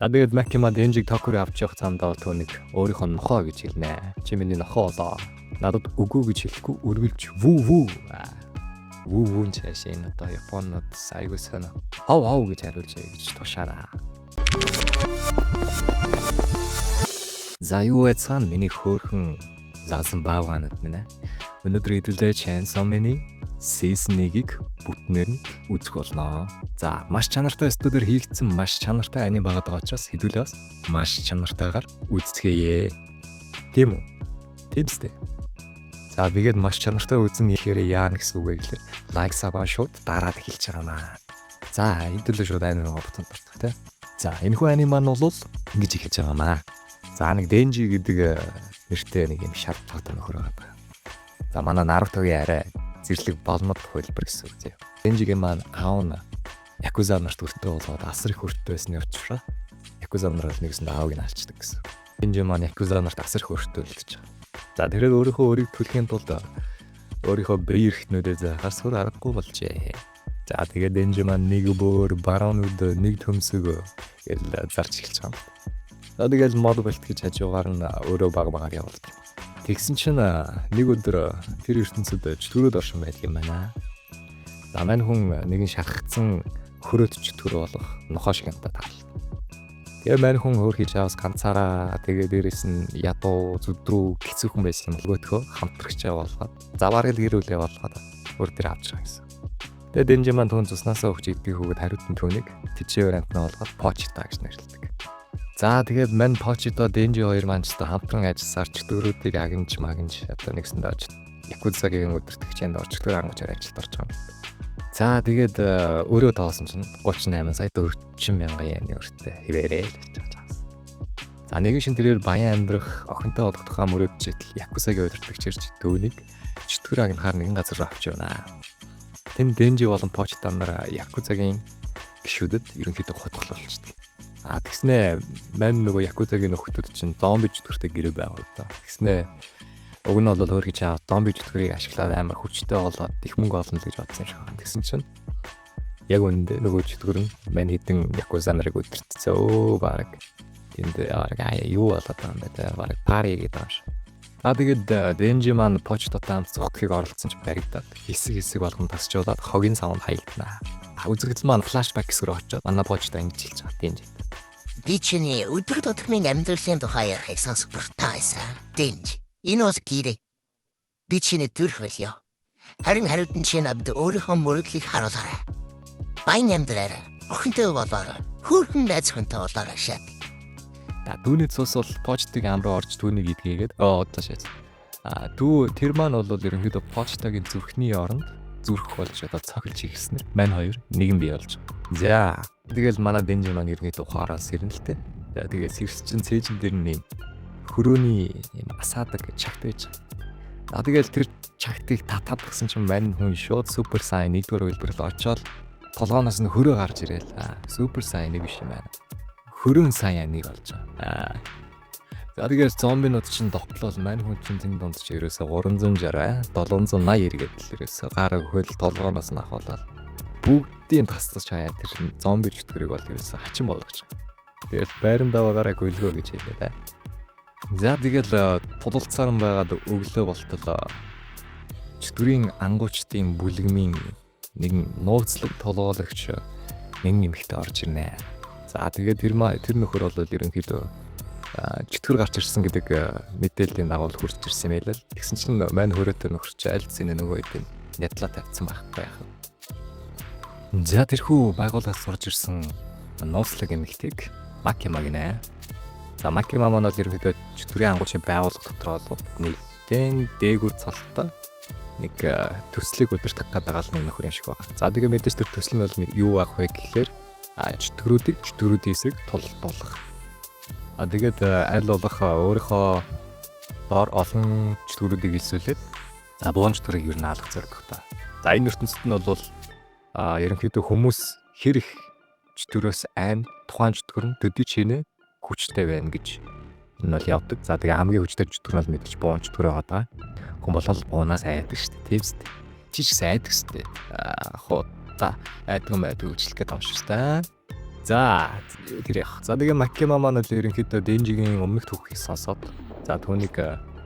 За тэгээд Макима Денжиг токер авч явах замдаа түүнийг өөрийнхөө нохоо гэж хэлнэ. Чи миний нохоо болоо. Надад үгүй гэж хэлэхгүй үргэлж вүү. Вүүн чааш энэ одоо Японод айгуу сонио. Хав гэж хариулж гэж тушаараа. За юу яцхан миний хөөрхөн заасан баавганад минь. Өнөөдөр хэдүүлээ Chainsaw Man-ийн Season 1-ийг бүтнээр нь үзэх болно. За маш чанартай студиор хийгдсэн маш чанартай аним байгаад байгаа учраас хэдүүлээ бас маш чанартайгаар үздэхээ. Тийм үү? Тиймстэй. За бигээд маш чанартай үзэн ихээр яана гэсэн үг гэхэлэр лайк сабаа шууд дараад эхэлж байгаа маа. За хэдүүлээ шууд аним оботонд бартах те. За энэхүү аним маань бол ингэж эхэлж байгаа маа. За нэг Денжи гэдэг нэртэй нэг юм шар тагтаа нөхөр байгаа. За манай Нарутогийн арай зэрлэг болмод хөлбөр гэсэн үг зөө. Денжигийн маань аавна Якуза нарт өртөө болоод асар их өртөө байсны учраас Якуза нар бол нэгсэнд аавыг нь алчдаг гэсэн. Денжи маань Якуза нарт асар их өртөө л гэж байгаа. За тэрээр өөрийнхөө өрийг төлөхийн тулд өөрийнхөө биеэр ихнүүдээ захаар сүр аргагүй болжээ. За тэгээд Денжи маань нэг бөөр баруунууд нэг төмсөг гэл зарж эхэлж байгаа юм. За тэгээд мод болт гэж хажуугаар нь өөрөө баг явуулдаг. Тэгсэн чинь нэг өдөр тэр ертөнцид чөтгөрөд оршин байдаг юм байна. За мань хүн нэгэн шархацсан хөрөөд чөтгөр болох нохоо шиг надад таарлаа. Тэгээ мань хүн өөр хийж аваас ганцаараа тэгээ дээрэс нь ядуу зүдрүү хэцүүхэн байсан болгоотхоо хамтрагч болгоод завааргал гэрүүлээ болгоод өөр дээр авч байгаа гэсэн. Тэгээ Денжи маань түүн цуснасаа өгч идэх хүүхэд хариутан түүнийг тижээ вариантнаа болгоод Почита гэж нэрлэдэг. За тэгээд мань Почито Денжи хоёр манчтай хамтран ажилласаар чөтгөрүүдийг агнж одоо нэгсэн дооч Якузагийн өдөртөгчөнд орчдгөр ангуучаар ажилд орж байгаа юм. За тэгээд өөрөө тоосон чинь 38 сая 40 мянган йены өртөө хിവэрээ л гэж байгаа. За нэгэн шин тэрээр баян амьдрах охинтой болох тухай мөрөөдчихэд Якузагийн өдөртөгч ирж түүнийг чөтгөр агнахаар нэгэн газар авч явна. Тэнд Денжи болон Почито нар Якузагийн гишүүдэд ерөнхийдөө хутгалуулчихдаг. Тэгснэ мань нөгөө Якузагийн нөхдөд чинь зомби чөтгөртэй гэрээ байгаа л да. Тэгснэ уг нь бол өөр гэж зомби чөтгөрийг ашиглаад амар хүчтэй болоод их мөнгө олно гэж бодсон юм шиг байна. Тэгсэн чинь яг үүндээ нөгөө чөтгөр нь мань хідэн Якуза нарыг өдөртцөө баг тэнд юу болоод байгаа юм бэ те баг пари гэдэг юм шиг. Тэгээд Денжи маань Почтотой хамт зүгтхийг оролцсон ч баригдаад хэсэг болгон тасчуулаад хогийн савнд хаягдана. Үзэгдэл маань флашбэк гэсгээр очоод манай Почто ингэж хэлж байгаа Денжи. Би чиний өдөр тутмын амьдралын тухай ярихыг сонсох дуртай байсан. Денж, энэ бас гэрээ. Би чиний төрх байлё. Харин хариуд нь чинь абд өөрийнхөө мөрөглийг харуулаарай. Баян амьдраарай. Охинтой болоорой. Хөөрхөн найз хүнтэй болоорой шат. Түүний цус бол Почтыг амруу орж түүнийг идгээгээд одоо шээс. Тэр маань бол ерөнхийдөө Почтагийн зүрхний оронд зүрх болж одоо цохилж ирснээр мань хоёр нэгэн бий болж байгаа. За тэгэл манай Денжи маань ерөнхийдөө ухаараас ирнэ л тэ. За тэгээ сэрсчин цээжин дээр нь хөрөөний юм асаадаг чагт байж байгаа. Тэгэл тэр чагтыг татаад гсэн чинь мань хүн шууд супер сайн нэгдүгээр хэлбэрт очоод толгооноос нь хөрөө гарч ирээл. Супер сайн нэг биш юм байна. Хөрөн сайн нэг болж байгаа. За тэгээд зомбинууд чинь тогтлол мань хүн чинь тэн донд ч ерөөсө 360 780 эргээд л ерөөсө гараа хөл толгооноос нь ахуулаад бүгдийн тасцаж хаяа тэр зомби чөтгөрийг бол ерөөсө хачин болгож байгаа. Тэгээд байрандаа байгаараа гөлгөө гэж хэлээ. За тэгэл тулалцаар байгаад өглөө болтол чөтгөрийн ангуучдын бүлэгмийн нэгэн нууцлаг толгойлогч нэгэн эмэгтэй орж ирнэ. За тэгээд тэр нөхөр бол ерөнхийдөө чөтгөр гарч ирсэн гэдэг мэдээллийн дагуу хурц ирсэн юм байл л. Тэгсэн чинь мань хөрөөтэй нөхөр чи аль зэний нөгөө хэдийн нядлаа тавьсан байхгүй яах вэ? За тэрхүү байгууллагаас сурж ирсэн нууцлаг эмэгтэйг Макима гинэ. За Макима маань бол ерөнхийдөө чөтгөрийн ангуучийн байгууллага дотор бол нэгэн дээгүүр цолтой нэг төслийг удирдах гэдэг нэг нөхөр юм шиг байна. За тэгээ мэдээж тэр төсөл нь бол юу аах вэ гэхээр чөтгөрүүдийн эсрэг тулдуулах. Тэгээд аль болох өөрийнхөө доор олон чөтгөрүүдийг илсүүлээд буун чөтгөрийг ер нь алах зориг та. За энэ ертөнцид нь бол ерөнхийдөө хүмүүс хэр их чөтгөрөөс айн тухайн чөтгөр нь төдий чинээ хүчтэй байна гэж энэ бол явдаг. За тэгээ хамгийн хүчтэй чөтгөр нь мэдээж буун чөтгөрөө байгаа. Хүн болол буунаас айдаг шүү дээ. Тэвс. Чи ч айдаг шүү дээ. Айдгүй мэйдэг үйлчлэх гэдэг юм шүү дээ. За тэр яах. За тэгээ Макима маань л ерөнхийдөө Денжигийн өмнөх түүхийг сонсоод за түүнийг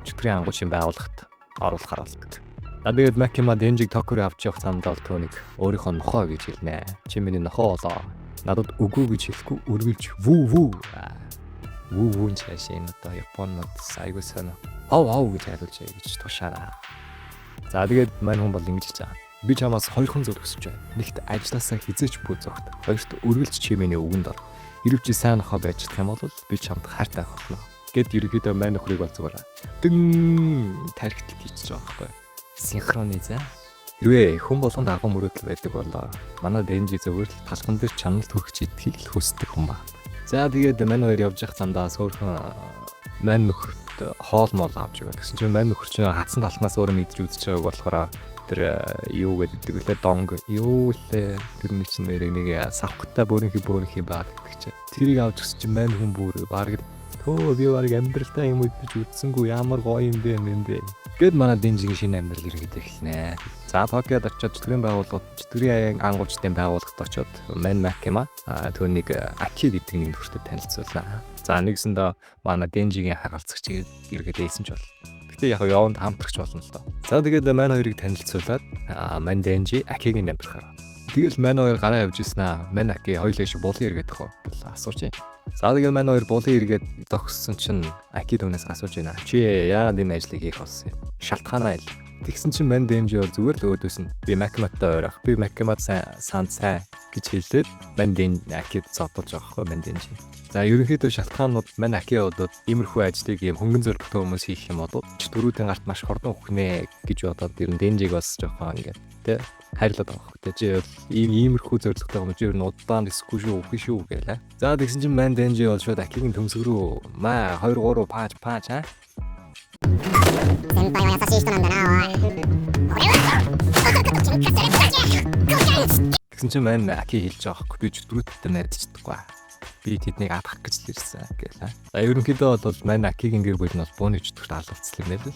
чөтгөрийн ангуучийн байгууллагт оруулахаар болдог. За тэгээд Макима Денжиг Токио авч явах замдаа түүнийг өөрийнхөө нохоо гэж хэлнэ. Чи миний нохоо болоо. Надад үгүй гэж хэлэхгүй үргэлж вүү нь цааш энэ одоо Японод айгуу сонио. Ав гэж хариулж гэж тушаараа. За тэгээд мань хүн бол ингэж хэлж байгаа. Би чамаас хоёрхан зүйл хүсэж байна. Нэгт ажилласаа хизээч бүү зогт. Хоёрт үргэлж чи миний үгэнд ор. Хэрвээ чи сайн нохоо байж чадах юм бол би чамд хайртай болно. Гэт ерөнхийдөө мань нөхрийг бол зүгээр тархитл хийчихэж байгаа байхгүй. Синхрониза. Хэрвээ хүн болгонд агуу мөрөөдөл байдаг бол манай Денжи зөвхөн талхан дээр чанал төрөх идхийг л хүсдэг хүн ба. За тэгээд мань хоёр явж явах замдаа сөөрхөн мань нөхөрт хоол моол авч өгöd. Гэсэн чинь мань нөхөр чинь хатсан талхнаас өөрөө мэдж үзэж байгааг болохоор тэр юу гэдэг үлээ донг юу лээ тэрний чинь нэг савхтай бөөрийнхи баад гэдэг чинь тэрийг авч өгсөн чинь мань хүн бүр баг би баг амьдралтай юм үдэж үтсэнгүү ямар гоё юм бэ нэ гэд манай Денжигийн шинэ амьдрал иргэд эхэлнэ. За Токиод очиод чөтгөрийн байгууллагууд чөтгөрийн ангуучдын байгууллагт очиод мань Макима түүнийг Аки гэдэг нэг нөхөртөд танилцууллаа. За нэгсэндээ манай Денжигийн хагалцагч иргэд ийсэн ч бол гэхдээ яг яванд хамтрагч болно л доо. За тэгээд мань хоёрыг танилцуулаад мань Денжи Акигийн амьдрахаар. Тэгэл мань хоёр гараа явж ирсэн аа. Мань Аки хоёулаа шиг булын иргэд тохоо асууж. За тэгээд мань хоёр булын иргэд тогссон чинь Аки түүнээс асууж байна. Чи яагаад энэ ажлыг хийх болсон юм? Шалтгаанаа ил. Тэгсэн чинь мань Денжи зүгээр л өөдөөс нь би Макиматай ойрох. Би Макимад сайн гэж хэлээд мань Акид цодолж байгаа хгүй мань Денжи. За ерөнхийдөө шалтгаанууд мань Аки бодоод иймэрхүү ажлыг юм хөнгөн зөрөгтэй хүмүүс хийх юм бол чөтгөрүүдийн гарт маш хордон ухнэ гэж бодоод ер нь Денжиг бас жоохон ингээд тэ хайрлаад байгаа хөө. Тэ чи иймэрхүү зорилготой юм чи ер нь удаан рискгүй шүү үгүй шүү гэлээ. За тэгсэн чинь мань Денжи бол шууд Акигийн төмсг рүү 2 3 паач аа. 先輩は優しい人なんだなおい。俺は喧嘩されただけ。Тэгсэн чинь мань Аки хэлж байгаа хөөх би чөтгөрүүдтэй найзчдаггүй. Би тэднийг адах гэж л ирсэн гэлээ. За ерөнхийдөө бол мань Акигийн гэр бүл нь бол бууны чөтгөрт алуулцсан юм байна л.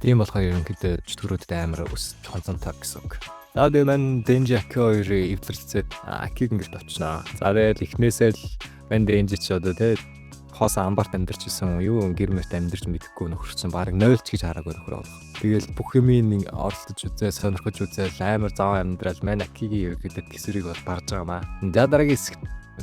Тийм болохоор ерөнхийдөө чөтгөрүүдэд амар өс концентрат гэсэн үг. За тэгээд мань Денжи Аки хоёр эвдэрцээд Акигийн гэрт очноо. За тэгээд эхнээсээ л мань Денжи ч одоо тэгээд хоосон амбарт амьдарч исэн юу гэр мөрт амьдарч мэдэхгүй нөхөрсөн баг 0 ч гэж хараагүй нөхөр болох. Тэгэл бүх юмыг оролдож үзээ, сонирхож үзээ, амар зав амьдрал мань Акигийн ерөөдөд гисрийг бол барж байгаа маа. За дараагийн хэсэг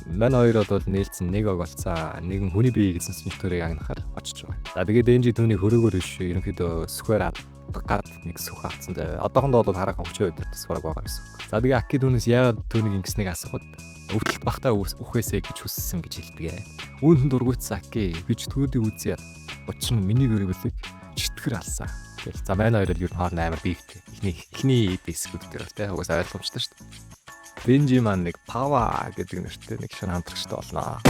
мань хоёр бол нээлтсэн нэг ог болцаа. Нэгэн хүний бие гэсэн сүнчтөрийг агнахаар очиж байгаа. За тэгээд Денжи түүний хөрөөгөр биш ерөнхийдөө сүхээр гад нэг сүх авцсан. Одоохондоо бол хараахан өчөө өдөрт сүрэг байгаа гэсэн. За тэгээд Аки түүнээс яагаад түүнийг ингэснэг асуухад өвдөлт бахтаа үхээсэй гэж хүссэн гэж хэлдэг. Үүнд дургуйцсан Аки би чөтгөрүүдийг үзье. Учир нь миний гэрэлийг чөтгөр алсан. Тэгэл за манай хоёроо ер нь хоол амар биетэй. Эхний дискүүд дээр те угаасаа ойлгомжтой шүү дээ. Денжи маань нэг пава гэдэг нэртэй нэг шинэ хамтрагчтай болноо.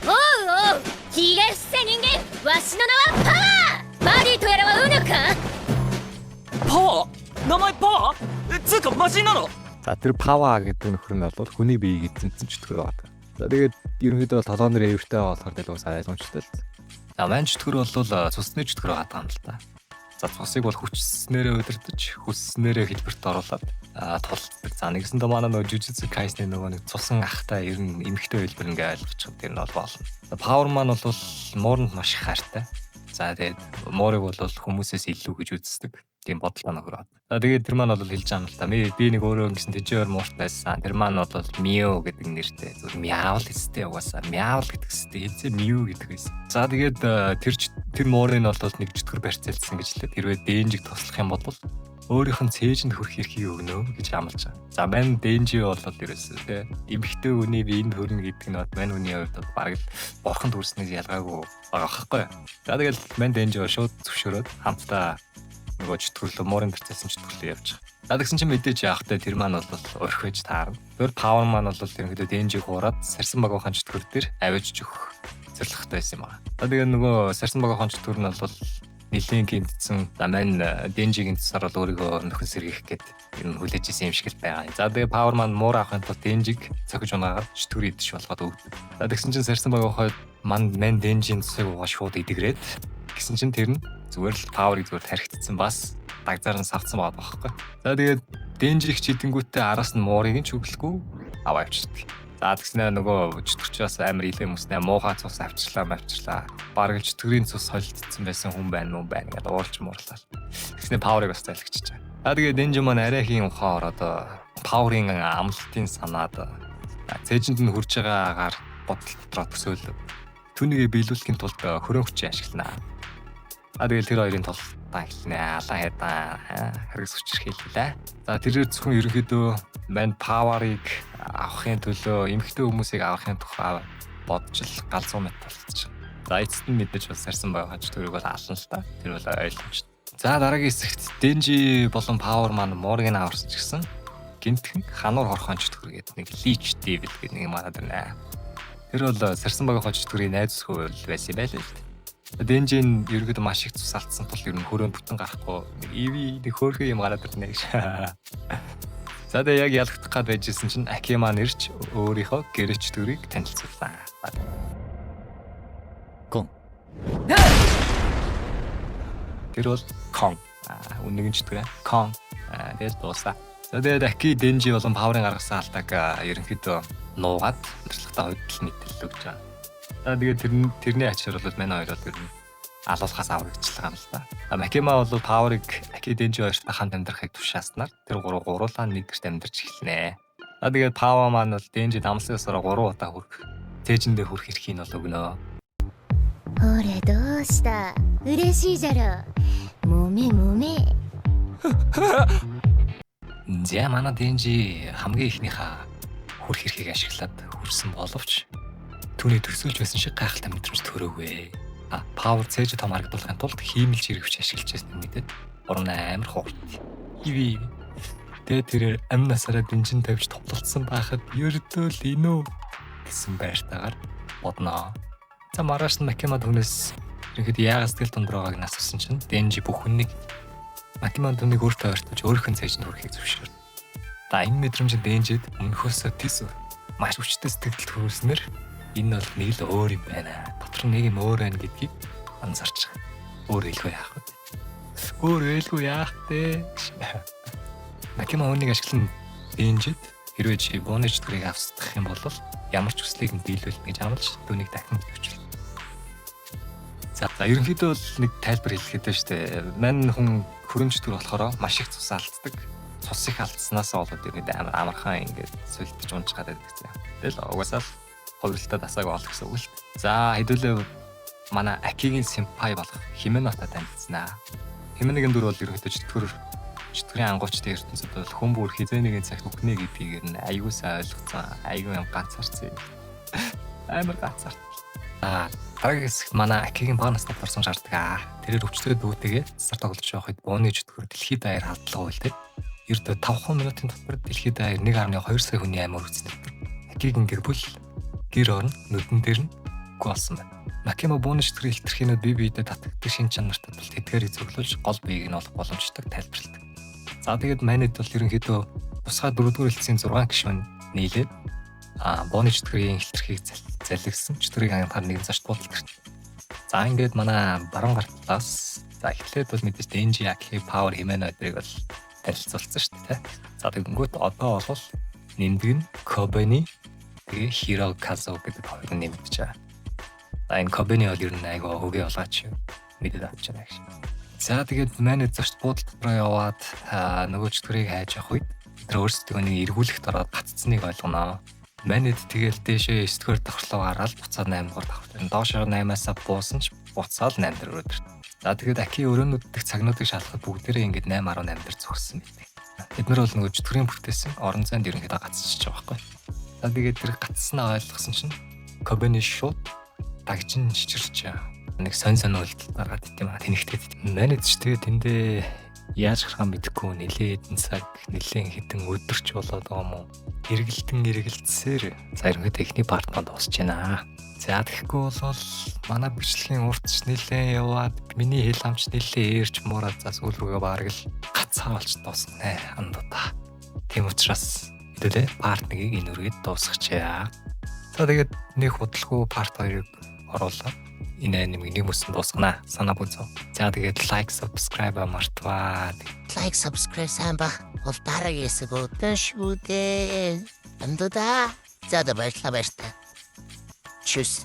Оо хигэссэн ингэ вашの名はパワーバディとやらはウヌかパワー名前パワーつうかマジなのЗа тэр пава гэдэг нөхөр нь бол хүний биеийг эзэмсэн чөтгөр байдаг. За тэгээд ерөнхийдөө толгойн нэр эвэртэй болохоор дэлгүүсаа ойлгомжтой л. За маань чөтгөр бол цусны чөтгөр байгаа юм л та. За цусыг бол хүчснээрээ удирдах, хүсснээрээ хэлбэрт оруулаад тулдаг. За нэгсэндээ манай нөгөө жүжицэг кайсны нөгөө нэг цусан ахтай ер нь эмхтэй хэлбэр ингээ ойлгочих тэр нь бол болно. Павер маань бол мууранд маш их хайртай. За тэгээд муурыг бол хүмүүсээс илүү гэж үздэг. Тийм бодлоо нөхөр. За тэгээд тэр маань бол хэлж байгаа юм л та. Би нэг өөрөө ингэсэн тэжээр мууртайсан. Тэр маань бол Мио гэдэг нэртэй. Зүгээр мяавл хэстэй угаасаа. Мяавл гэдэг хэстэй хэлцээ Мио гэдэг байсан. За тэгээд тэр муурыг бол нэг чөтгөр барьцаалсан гэж лээ. Хэрвээ Денжиг туслах юм бол өөрийнх нь цээжинд хүрэх эрхийг өгнө гэж амлаж байгаа. За мань Денжи бол ерөөсөө тий эмхтэй хүний биеинд хөрнө гэдэг нь мань хүний хувьд бараг л борхон төрснээс ялгаагүй байгаа байхгүй. За тэгээд мань Денжи шууд зөвшөөрөөд хамтдаа нөгөө чөтгөрлөө муурын барьцаалсан чөтгөрлөө явж байгаа. За тэгсэн чинь мэдээж яахтай тэр маань бол орхиж таарна. Тэр павер маань бол ерөнхийдөө Денжиг хуураад сарсан багийнхан чөтгөр дээр авиж өгөх зорилготой байсан юм байна. За тэгээд нөгөө сарсан багийнхан чөтгөр нь бол нэлийн гинтсэн мань Денжигийн тусаар бол өөрийгөө нөхөн сэргийх гээд ер нь хүлээж исэн юм шиг л байгаа. За тэгээд павер маань муур авахын тулд Денжиг цохиж унаагаад чөтгөр идэж болгоод өгдөг. За тэгсэн чинь сарсан багийнхаа мань Денжийн цусыг угаа шууд идэгрээд гэсэн чинь тэр нь зүгээр л паверыг зүгээр тархитсан бас дагзаар нь савцсан байгаа байхгүй. За тэгээд Денжиг чидэнгүүтээ араас нь муурыг нь чөглөхгүй аваа авчирдаг. За тэгснээр нөгөө чөтгөрчөөс амар илэм хүмүүснээ муухай цус авчрлаа. Бараг чөтгөрийн цус солилцсон байсан хүн байна гэдэг уурч муурлаа. Тэгснээр паверыг бас залгичиж байгаа. Тэгээд энэ юм арай хийн ухаа ороод паверын амлалтын санаад цээжинд нь хурж байгаа агаар бодол дотроо төсөөлөв. Түүнийг биелүүлэхийн тулд хөрөн хүчийг ашиглана. Тэгээд тэр хоёрын тул таахлаа алаа хэдаа хэрэгс хүчрэх хэллээ. За тэрээр зөвхөн ерөнхийдөө мань паверыг авахын төлөө эмэгтэй хүмүүсийг авахын тухай бодож л галзуу мэт болчихсон. За эцэст нь мэдээж бас сарсан байгаа ч тэрийг бол ална л та. Тэр бол ойлгомжтой. За дараагийн хэсэгт Денжи болон Павер маань Моргийг аварсан ч гэсэн гинтхэн хануур хорхон чөтгөр гэдэг нэг лич Дэвид гэдэг нэг манад байна. Тэр бол сарсан байгаа чөтгөрийн найз хөвөл байсан юм байлээ л дээ. Денжин ерөөд маш их цус алдсан тул ер нь хөрөөнд бүтэн гарахгүй нэг EV нэг хөөрхөн юм гараад ирнэ гэж. За тэгээ яг ялгдах гад байжсэн чинь Акима нэрч өөрийнхөө гэрч төрийг танилцууллаа. Кон. Тэр бол Кон. Үнэн чөтгөр Кон. Тэгээд дуусаа. За тэгээд Аки Денжи болон Паверын гаргасан алдааг ерөнхийдөө нуугаад амьдралтай хувьд мэдээлэл өгч байгаа. За тэгээд тэрний ачаар бол манай хоёр бол ер нь алуулахаас аврагчлаа юм л да. Акима бол Паверыг Аки Денжи хоёрт хамт амьдрахыг тушааснаар тэр гурлаа нэг гэрт амьдарч эхэлнэ. За тэгээд Павер маань бол Денжи дамсаасаар 3 удаа хүрэх цээжиндээ хүрэх эрхийг нь өгнө. ほれどうした嬉しいじゃろもめもめ За манай Денжи хамгийн ихнийхээ хүрх эрхийг ашиглаад хүрсэн боловч түүний төсөөлж байсан шиг гайхалтай мэдрэмж төрөөгүй. Павер цээж том харагдуулахын тулд хиймэлж хэрэгвч ашиглаж байсан мэдээд урам амар хуурд. Иви. Тэгээд тэр амнасараа Денжин тавьж тоглолцсон байхад ердөө л инөө гэсэн байртайгаар бодноо. За маргааш нь Акима түүнээс ерөнхийдөө яагаад сэтгэл тундрагааг насвсан чинь Денжи бүх хүнийг Акима түүнийг өөртөө ойртож өөрийнх нь цайжинд хүрэхийг зөвшөөрв. За энэ мэдрэмж Денжид өмнөхөөсөө тийс маш хүчтэй сэтгэлд хүрүүлснээр энэ бол нэг л өөр юм байна. Дотор нэг юм өөр байна гэдгийг анзаарч байгаа. Өөр хэлгүй яах вэ? Өөр хэлгүй яах вэ? Акима үүнийг ашиглан Денжид хэрвээ чи бууны чөтгөрийг авсдах юм бол ямар ч хүслийг нь биелүүлнэ гэж амлаж түүнийг дахин төвчлөө. За ерөнхийдөө бол нэг тайлбар хэлэхэд байна шүү дээ. Мань хүн хөрөмж төр болохоор маш их цус алддаг. Цус их алдсанаас болоод ингээд амархан ингээд сүлдэж унжгаад байдаг гэсэн. Тэгэл угаасаа л хувиралтай дасааг ол гэсэн үг л. За хэдүүлээ манай Акигийн симпай болох Хименотой танилцсанаа. Хименогийн дүр бол ерөнхийдөө чөтгөрийн ангуучдын ертөнцид бол хүн бүр хизээнийгийн цагт үхнэ гэдгийг нь аягүй сайн ойлгоцсон. Аягүй юм ганцаарсан. Амар ганцаарт. Дараагийн хэсэгт манай Акигийн бага наснд орсон шаарддаг. Тэрээр өвчтөд дүүтэйгээ цар тоглож байгаа хэд бууны чөтгөр дэлхийд даяар халдлага үйлдэл. Ердөө 5 минутын дотор дэлхийд даяар 1.2 сая хүний амиа үргэлжлэн. Акигийн гэр бүл гэр орон нүдэн дээр нь гуйсан байна. Акима бууны чөтгөрийн илэрхийлэлд бие биедээ татагддаг шин чанартай тул тэдгээрийг зөвлөж гол биеийг нь олох боломжтой тайлбарладаг. За тэгээд манайд бол ерөнхийдөө тусгай 4-р хэлтсийн 6 гишүүн нийлээд бууны чөтгөрийн илэрхийг залгисан чөтгөрийг хангахаар нэгэн зочд буудалд. За ингээд манай баруун гарт талаас за эхлээд бол мэдээж Денжи, Аки, Павер, Химена хоёрыг бол танилцуулсан шүү дээ. За тэгэнгүүт одоо бол нэмдэг нь Кобени тэгээ Хироказо гэдэг хоёр нэмэгдэж байгаа. За энэ Кобени бол ер нь айгаа хөгээ олгаач мэдээд авч байгаа гэж. За тэгээд манайд зочд буудал дотроо яваад нөгөө чөтгөрийг хайж явах үед тэр өөрсдөө нэг эргүүлэхт ороод гаццныг ойлгоноо. Манайд тэгэл дээшээ 9-р давхарлуу гараад буцаад 8-р давхар. Доошоо 8-аас буусан ч буцаал 8-р өдөр. За тэгээд Аки өрөөнүүд дэх цагнуудыг шалгахад бүгдээрээ ингээд 8.8 дээр зогссон байдаг. Бид нар бол нөгөө чөтгөрийн бүртээсэн орон зайд ерөнхийдөө гацчихж байгаа байхгүй. За тэгээд тэр гацснаа ойлгосон чинь Кобени шууд дагжин чичирч нэг сонь үйлдэл гаргаад идэм аа тэнэгтээд. Манайд ч тэгээд тэндээ яаж гарахаа мэдэхгүй нэлээд цаг нэлээд хэдэн өдөрч болоод байгаа юм уу? Эргэлцсээр за ерөнхийдөө эхний парт манд дуусч байна. За тэгэхгүй бол манай бичлэгийн уртч нэлээд яваад миний хэл хамч нэлээд ээрч муураад за сүүл рүүгээ бараг л гацаа болж дуусна андуудаа. Тийм учраас хэдүүлээ парт 1-ийг энэ үргээд дуусгачаа. За тэгээд нэг худалгүй парт 2-ыг оруулаад энэ нэмийг мөсөн дуусгана. Санаа бүзөө. За тэгээд лайк, subscribe мартваа. Like, subscribe сайн ба. Бол дараагийн хэсэг өдөн шүү дээ. Андуудаа. За да баярлалаа баярлалаа. Чүс.